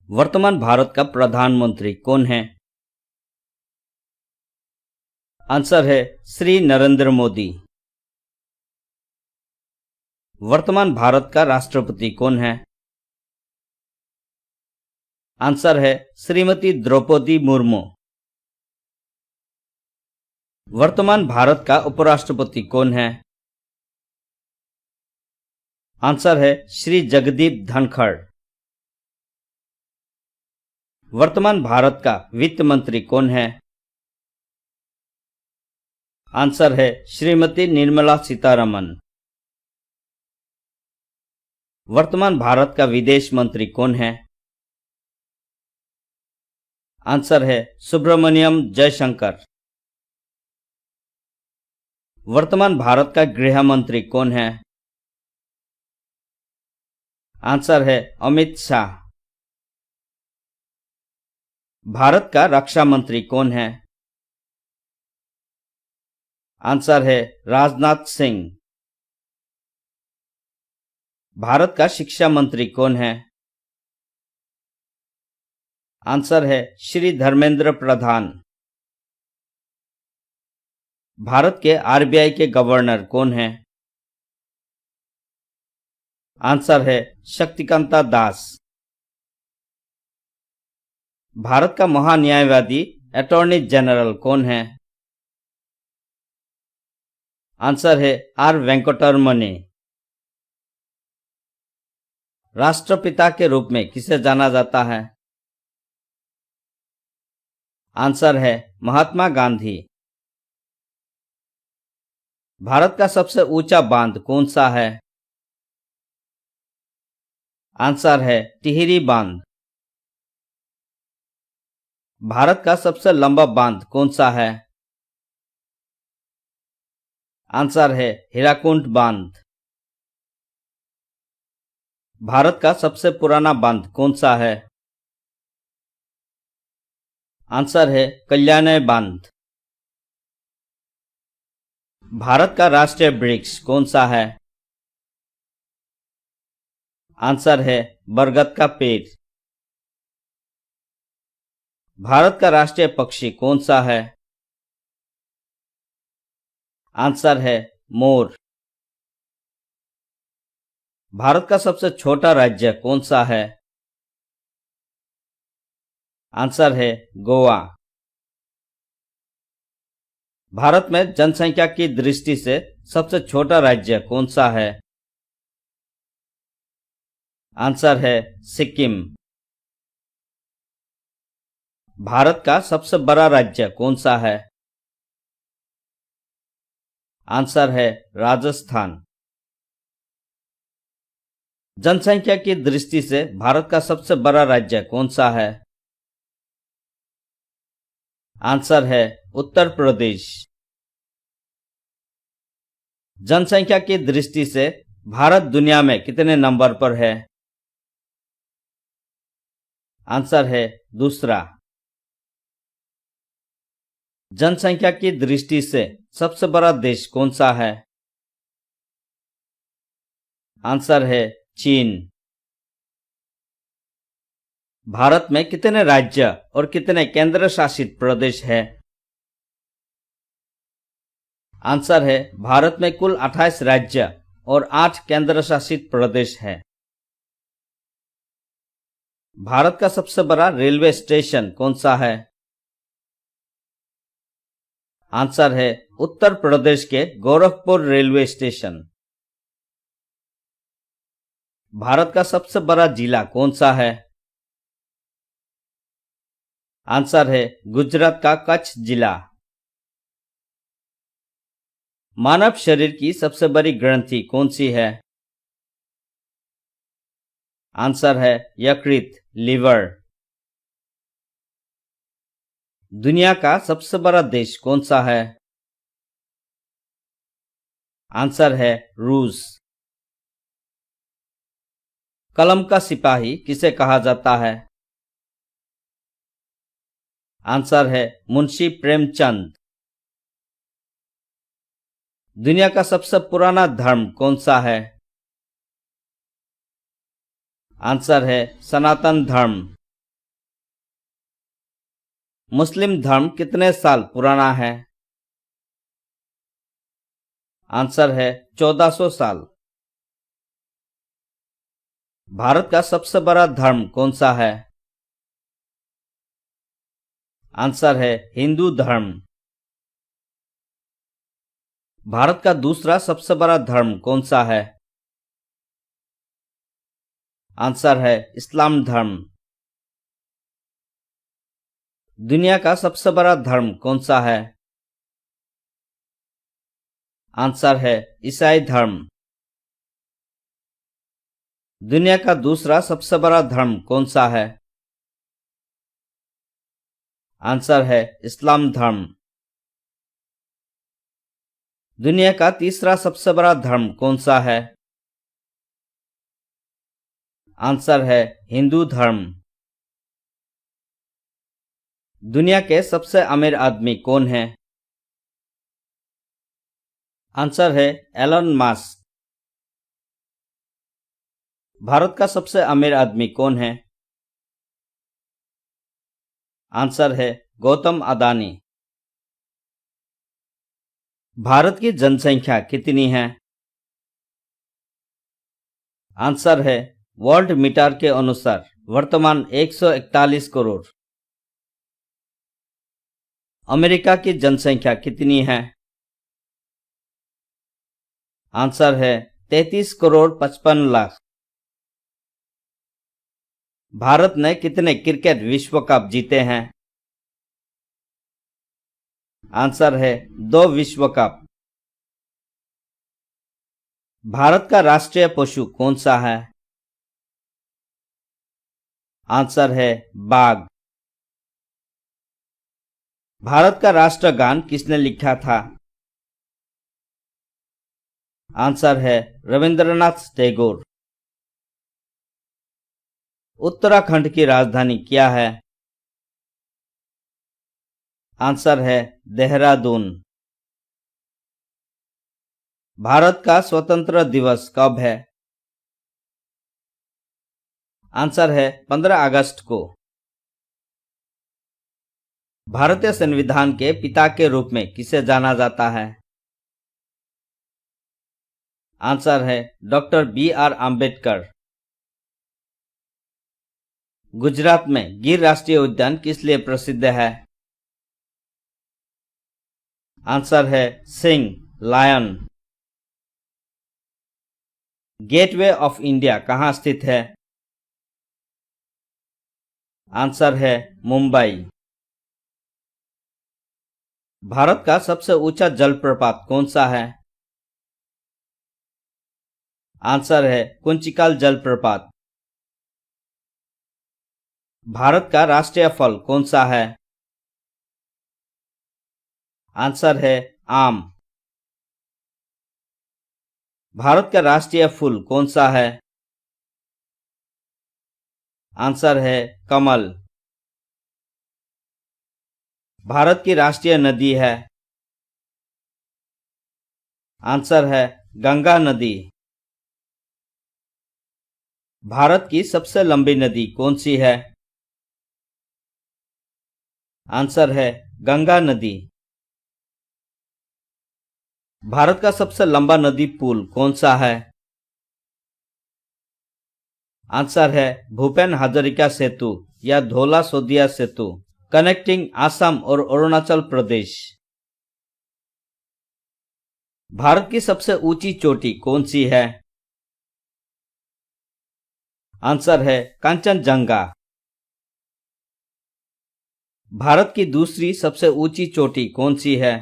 वर्तमान भारत का प्रधानमंत्री कौन है? आंसर है श्री नरेंद्र मोदी। वर्तमान भारत का राष्ट्रपति कौन है? आंसर है श्रीमती द्रौपदी मुर्मू। वर्तमान भारत का उपराष्ट्रपति कौन है? आंसर है श्री जगदीप धनखड़। वर्तमान भारत का वित्त मंत्री कौन है? आंसर है श्रीमती निर्मला सीतारमन। वर्तमान भारत का विदेश मंत्री कौन है? आंसर है सुब्रमण्यम जयशंकर। वर्तमान भारत का गृह मंत्री कौन है? आंसर है अमित शाह। भारत का रक्षा मंत्री कौन है? आंसर है राजनाथ सिंह। भारत का शिक्षा मंत्री कौन है? आंसर है श्री धर्मेंद्र प्रधान। भारत के आरबीआई के गवर्नर कौन है? आंसर है शक्तिकांता दास। भारत का महान्यायवादी अटॉर्नी जनरल कौन है? आंसर है आर वेंकटरमणी। राष्ट्रपिता के रूप में किसे जाना जाता है? आंसर है महात्मा गांधी। भारत का सबसे ऊंचा बांध कौन सा है? आंसर है टिहरी बांध। भारत का सबसे लंबा बांध कौन सा है? आंसर है हीराकुंड बांध। भारत का सबसे पुराना बांध कौन सा है? आंसर है कल्याणी बांध। भारत का राष्ट्रीय वृक्ष कौन सा है? आंसर है बरगद का पेड़। भारत का राष्ट्रीय पक्षी कौन सा है? आंसर है मोर। भारत का सबसे छोटा राज्य कौन सा है? आंसर है गोवा। भारत में जनसंख्या की दृष्टि से सबसे छोटा राज्य कौन सा है? आंसर है सिक्किम। भारत का सबसे बड़ा राज्य कौन सा है? आंसर है राजस्थान। जनसंख्या की दृष्टि से भारत का सबसे बड़ा राज्य कौन सा है? आंसर है उत्तर प्रदेश। जनसंख्या की दृष्टि से भारत दुनिया में कितने नंबर पर है? आंसर है दूसरा। जनसंख्या की दृष्टि से सबसे बड़ा देश कौन सा है? आंसर है चीन। भारत में कितने राज्य और कितने केंद्र शासित प्रदेश हैं? आंसर है भारत में कुल 28 राज्य और 8 केंद्र शासित प्रदेश हैं। भारत का सबसे बड़ा रेलवे स्टेशन कौन सा है? आंसर है उत्तर प्रदेश के गोरखपुर रेलवे स्टेशन। भारत का सबसे बड़ा जिला कौन सा है? आंसर है गुजरात का कच्छ जिला। मानव शरीर की सबसे बड़ी ग्रंथि कौन सी है? आंसर है यकृत, लिवर। दुनिया का सबसे बड़ा देश कौन सा है? आंसर है रूस। कलम का सिपाही किसे कहा जाता है? आंसर है मुंशी प्रेमचंद। दुनिया का सबसे पुराना धर्म कौन सा है? आंसर है सनातन धर्म। मुस्लिम धर्म कितने साल पुराना है? आंसर है 1400 साल। भारत का सबसे बड़ा धर्म कौन सा है? आंसर है हिंदू धर्म। भारत का दूसरा सबसे बड़ा धर्म कौन सा है? आंसर है इस्लाम धर्म। दुनिया का सबसे बड़ा धर्म कौन सा है? आंसर है ईसाई धर्म। दुनिया का दूसरा सबसे बड़ा धर्म कौन सा है? आंसर है इस्लाम धर्म। दुनिया का तीसरा सबसे बड़ा धर्म कौन सा है? आंसर है हिंदू धर्म। दुनिया के सबसे अमीर आदमी कौन है? आंसर है एलन मस्क। भारत का सबसे अमीर आदमी कौन है? आंसर है गौतम अदानी। भारत की जनसंख्या कितनी है? आंसर है वर्ल्ड मीटर के अनुसार वर्तमान 141 करोड़। अमेरिका की जनसंख्या कितनी है? आंसर है 33 करोड़ 55 लाख। भारत ने कितने क्रिकेट विश्व कप जीते हैं? आंसर है 2 विश्व कप। भारत का राष्ट्रीय पशु कौन सा है? आंसर है बाघ। भारत का राष्ट्रगान किसने लिखा था? आंसर है रविंद्रनाथ टैगोर। उत्तराखंड की राजधानी क्या है? आंसर है देहरादून। भारत का स्वतंत्रता दिवस कब है? आंसर है 15 अगस्त को। भारतीय संविधान के पिता के रूप में किसे जाना जाता है? आंसर है डॉक्टर बी.आर. आम्बेडकर। गुजरात में गिर राष्ट्रीय उद्यान किस लिए प्रसिद्ध है? आंसर है सिंह, लायन। गेटवे ऑफ इंडिया कहाँ स्थित है? आंसर है मुंबई। भारत का सबसे ऊंचा जलप्रपात कौन सा है? आंसर है कुंचिकल जलप्रपात। भारत का राष्ट्रीय फल कौन सा है? आंसर है आम। भारत का राष्ट्रीय फूल कौन सा है? आंसर है कमल। भारत की राष्ट्रीय नदी है? आंसर है गंगा नदी। भारत की सबसे लंबी नदी कौन सी है? आंसर है गंगा नदी। भारत का सबसे लंबा नदी पुल कौन सा है? आंसर है भूपेन हजारिका सेतु या धौला सोदिया सेतु, कनेक्टिंग असम और अरुणाचल प्रदेश। भारत की सबसे ऊंची चोटी कौन सी है? आंसर है कंचनजंगा। भारत की दूसरी सबसे ऊंची चोटी कौन सी है?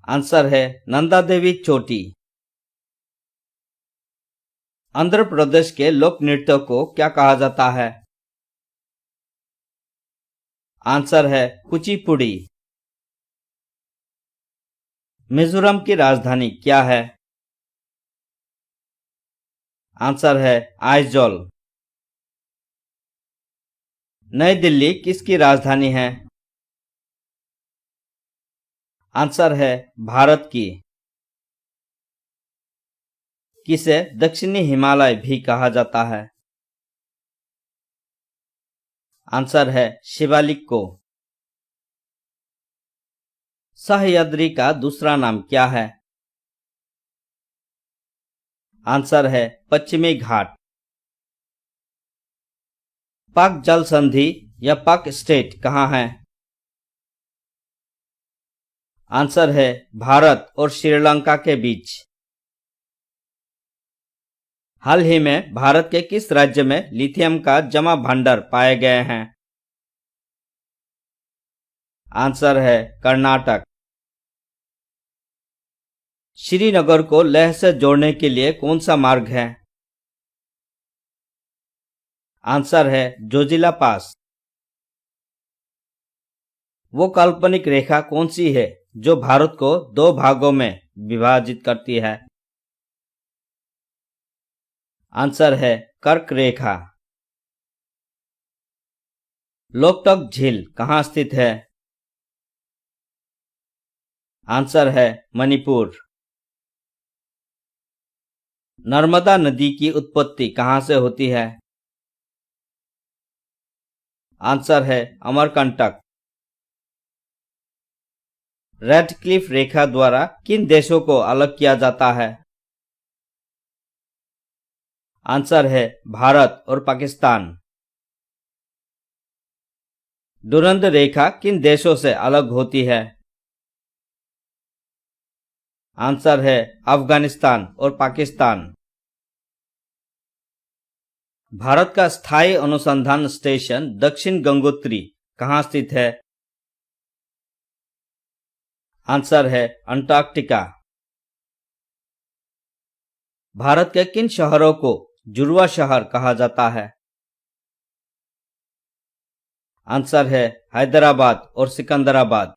आंसर है नंदा देवी चोटी। आंध्र प्रदेश के लोक नृत्य को क्या कहा जाता है? आंसर है कुचिपुड़ी। मिजोरम की राजधानी क्या है? आंसर है आइजोल। नई दिल्ली किसकी राजधानी है? आंसर है भारत की। किसे दक्षिणी हिमालय भी कहा जाता है? आंसर है शिवालिक को। सह्याद्री का दूसरा नाम क्या है? आंसर है पश्चिमी घाट। पाक जल संधि या पाक स्टेट कहाँ है? आंसर है भारत और श्रीलंका के बीच। हाल ही में भारत के किस राज्य में लिथियम का जमा भंडार पाए गए हैं? आंसर है कर्नाटक। श्रीनगर को लेह से जोड़ने के लिए कौन सा मार्ग है? आंसर है जोजिला पास। वो काल्पनिक रेखा कौन सी है जो भारत को दो भागों में विभाजित करती है? आंसर है कर्क रेखा। लोकटक झील कहाँ स्थित है? आंसर है मणिपुर। नर्मदा नदी की उत्पत्ति कहाँ से होती है? आंसर है अमरकंटक। रेडक्लिफ रेखा द्वारा किन देशों को अलग किया जाता है? आंसर है भारत और पाकिस्तान। डुरंड रेखा किन देशों से अलग होती है? आंसर है अफगानिस्तान और पाकिस्तान। भारत का स्थायी अनुसंधान स्टेशन दक्षिण गंगोत्री कहाँ स्थित है? आंसर है अंटार्कटिका। भारत के किन शहरों को जुड़वा शहर कहा जाता है? आंसर है हैदराबाद और सिकंदराबाद।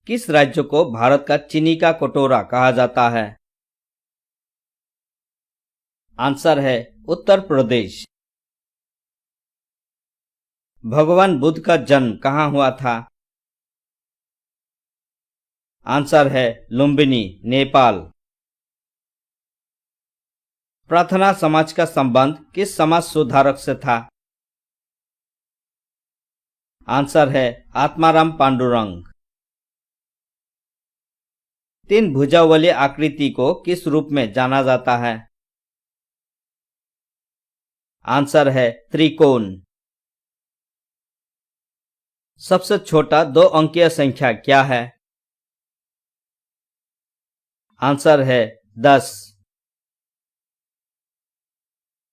किस राज्य को भारत का चीनी का कटोरा कहा जाता है? आंसर है उत्तर प्रदेश। भगवान बुद्ध का जन्म कहाँ हुआ था? आंसर है लुम्बिनी, नेपाल। प्रार्थना समाज का संबंध किस समाज सुधारक से था? आंसर है आत्माराम पांडुरंग। तीन भुजा वाली आकृति को किस रूप में जाना जाता है? आंसर है त्रिकोण। सबसे छोटा दो अंकीय संख्या क्या है? आंसर है 10।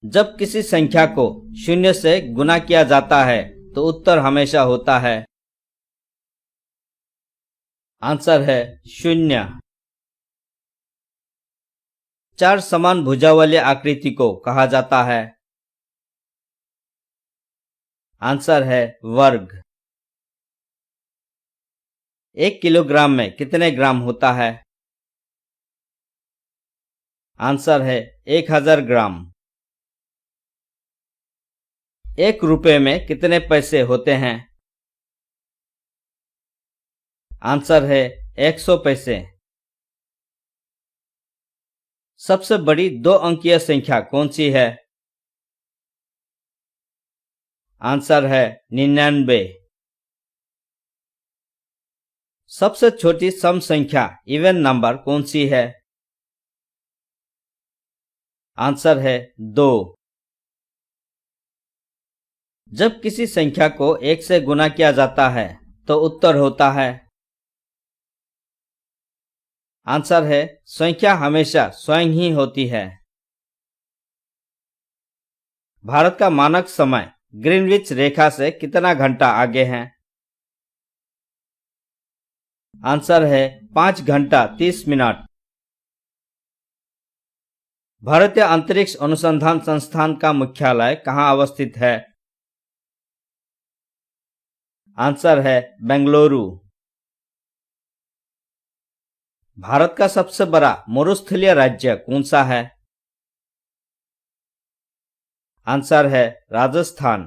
जब किसी संख्या को शून्य से गुणा किया जाता है तो उत्तर हमेशा होता है। आंसर है 0। चार समान भुजा वाली आकृति को कहा जाता है। आंसर है वर्ग। 1 किलोग्राम में कितने ग्राम होता है? आंसर है 1000 ग्राम। 1 रुपए में कितने पैसे होते हैं? आंसर है 100 पैसे। सबसे बड़ी दो अंकीय संख्या कौन सी है? आंसर है 99। सबसे छोटी सम संख्या इवन नंबर कौन सी है? आंसर है 2। जब किसी संख्या को 1 से गुणा किया जाता है तो उत्तर होता है। आंसर है संख्या हमेशा स्वयं ही होती है। भारत का मानक समय ग्रीनविच रेखा से कितना घंटा आगे है? आंसर है 5 घंटा 30 मिनट। भारतीय अंतरिक्ष अनुसंधान संस्थान का मुख्यालय कहाँ अवस्थित है? आंसर है बेंगलुरु। भारत का सबसे बड़ा मरुस्थलीय राज्य कौन सा है? आंसर है राजस्थान।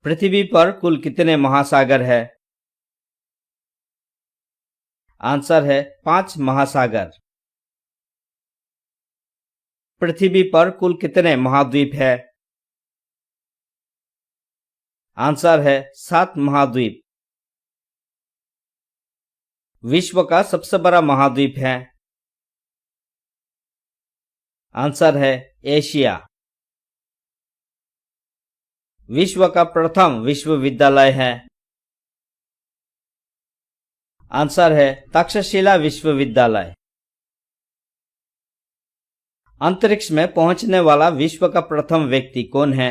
पृथ्वी पर कुल कितने महासागर है? आंसर है 5 महासागर। पृथ्वी पर कुल कितने महाद्वीप है? आंसर है 7 महाद्वीप। विश्व का सबसे बड़ा महाद्वीप है? आंसर है एशिया। विश्व का प्रथम विश्वविद्यालय है? आंसर है तक्षशिला विश्वविद्यालय। अंतरिक्ष में पहुंचने वाला विश्व का प्रथम व्यक्ति कौन है?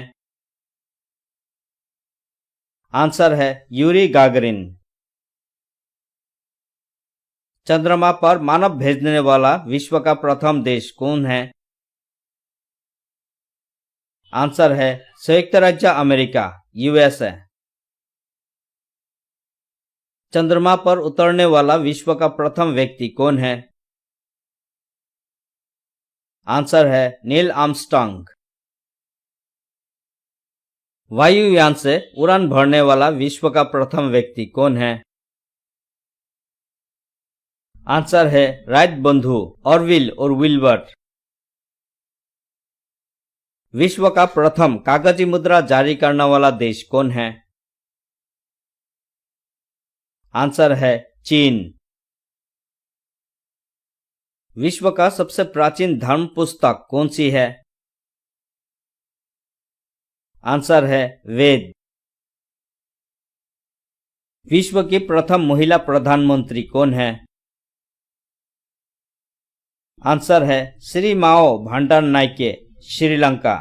आंसर है यूरी गागरिन। चंद्रमा पर मानव भेजने वाला विश्व का प्रथम देश कौन है? आंसर है संयुक्त राज्य अमेरिका, यूएसए। चंद्रमा पर उतरने वाला विश्व का प्रथम व्यक्ति कौन है? आंसर है नील आर्मस्ट्रांग। वायुयान से उड़ान भरने वाला विश्व का प्रथम व्यक्ति कौन है? आंसर है राइट बंधु ऑरविल और विल्बर। विश्व का प्रथम कागजी मुद्रा जारी करने वाला देश कौन है? आंसर है चीन। विश्व का सबसे प्राचीन धर्म पुस्तक कौन सी है? आंसर है वेद। विश्व की प्रथम महिला प्रधानमंत्री कौन है? आंसर है श्री माओ भंडारनायके, श्रीलंका।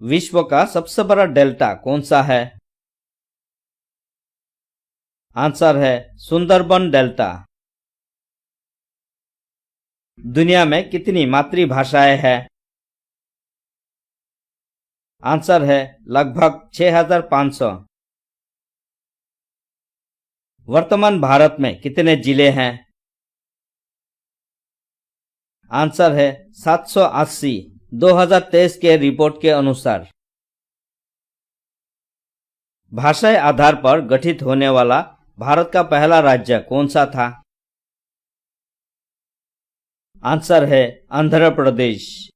विश्व का सबसे बड़ा डेल्टा कौन सा है? आंसर है सुंदरबन डेल्टा। दुनिया में कितनी मातृभाषाएं हैं? आंसर है लगभग 6500। वर्तमान भारत में कितने जिले हैं? आंसर है 780 2023 के रिपोर्ट के अनुसार। भाषाई आधार पर गठित होने वाला भारत का पहला राज्य कौन सा था? आंसर है आंध्र प्रदेश।